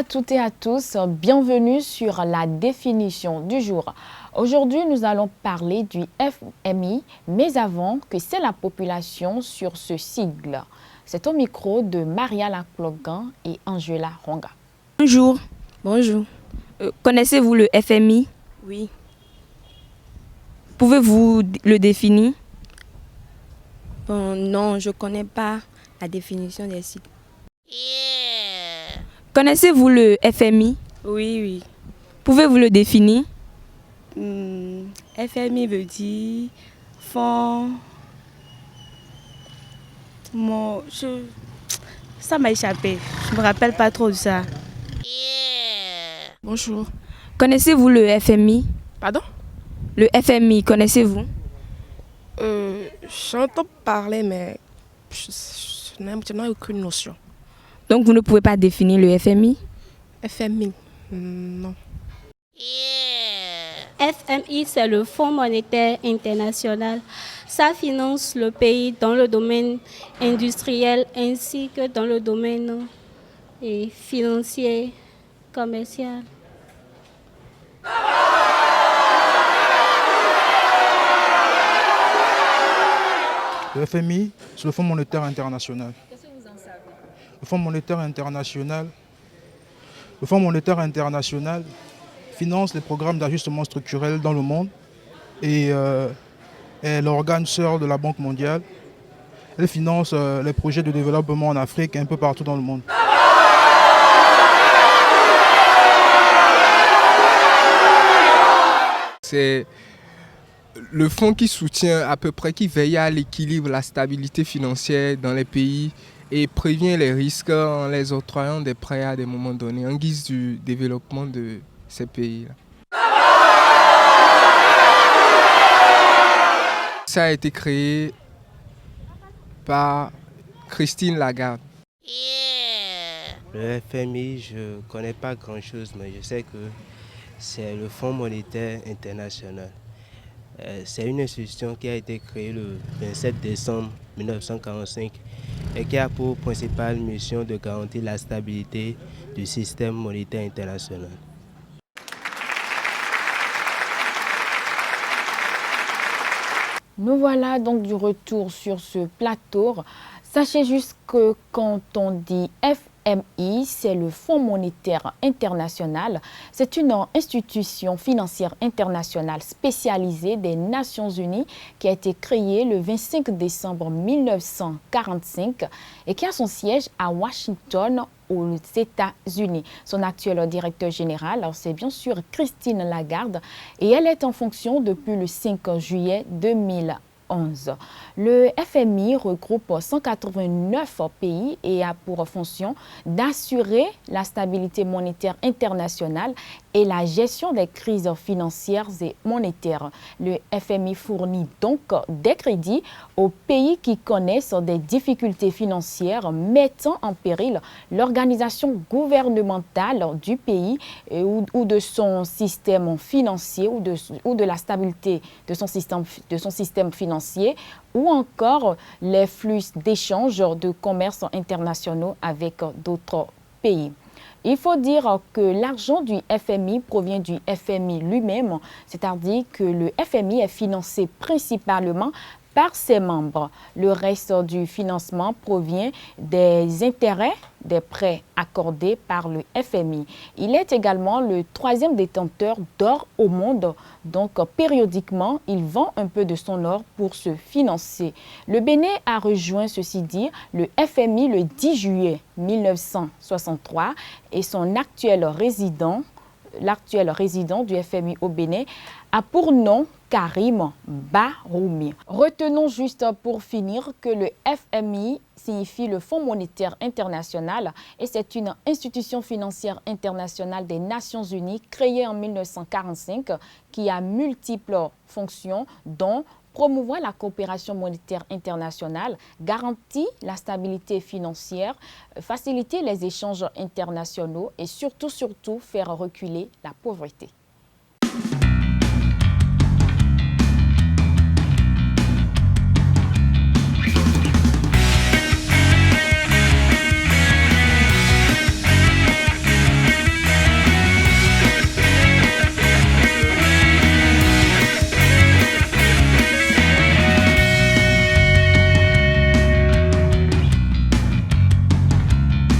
à toutes et à tous, bienvenue sur la définition du jour. Aujourd'hui, nous allons parler du FMI, mais avant que c'est la population sur ce sigle. C'est au micro de Maria Laclogan et Angela Ronga. Bonjour. Bonjour. Connaissez-vous le FMI? Oui. Pouvez-vous le définir? Bon, non, je ne connais pas la définition des sites. Connaissez-vous le FMI? Oui. Pouvez-vous le définir? FMI veut dire fonds. Ça m'a échappé. Je ne me rappelle pas trop de ça. Bonjour. Connaissez-vous le FMI? Pardon? Le FMI, connaissez-vous? J'entends parler, mais je n'ai aucune notion. Donc vous ne pouvez pas définir le FMI? FMI, non. FMI, c'est le Fonds monétaire international. Ça finance le pays dans le domaine industriel ainsi que dans le domaine financier, commercial. Le FMI, c'est le Fonds monétaire international. Qu'est-ce que vous en savez? Le Fonds monétaire international finance les programmes d'ajustement structurel dans le monde et est l'organe sœur de la Banque mondiale. Elle finance les projets de développement en Afrique et un peu partout dans le monde. C'est le fonds qui soutient à peu près, qui veille à l'équilibre, la stabilité financière dans les pays et prévient les risques en les octroyant des prêts à des moments donnés en guise du développement de ces pays-là. Ça a été créé par Christine Lagarde. Le FMI, je ne connais pas grand-chose, mais je sais que c'est le Fonds monétaire international. C'est une institution qui a été créée le 27 décembre 1945 et qui a pour principale mission de garantir la stabilité du système monétaire international. Nous voilà donc du retour sur ce plateau. Sachez juste que quand on dit FMI, c'est le Fonds monétaire international. C'est une institution financière internationale spécialisée des Nations Unies qui a été créée le 25 décembre 1945 et qui a son siège à Washington, aux États-Unis. Son actuel directeur général, c'est bien sûr Christine Lagarde et elle est en fonction depuis le 5 juillet 2011. Le FMI regroupe 189 pays et a pour fonction d'assurer la stabilité monétaire internationale et la gestion des crises financières et monétaires. Le FMI fournit donc des crédits aux pays qui connaissent des difficultés financières mettant en péril l'organisation gouvernementale du pays ou de son système financier ou de la stabilité de son système financier ou encore les flux d'échanges de commerce internationaux avec d'autres pays. Il faut dire que l'argent du FMI provient du FMI lui-même, c'est-à-dire que le FMI est financé principalement par ses membres. Le reste du financement provient des intérêts des prêts accordés par le FMI. Il est également le 3e détenteur d'or au monde, donc périodiquement, il vend un peu de son or pour se financer. Le Bénin a rejoint, ceci dit, le FMI le 10 juillet 1963 et son actuel résident du FMI au Bénin a pour nom Karim Baroumi. Retenons juste pour finir que le FMI signifie le Fonds monétaire international et c'est une institution financière internationale des Nations Unies créée en 1945 qui a multiples fonctions dont promouvoir la coopération monétaire internationale, garantir la stabilité financière, faciliter les échanges internationaux et surtout faire reculer la pauvreté.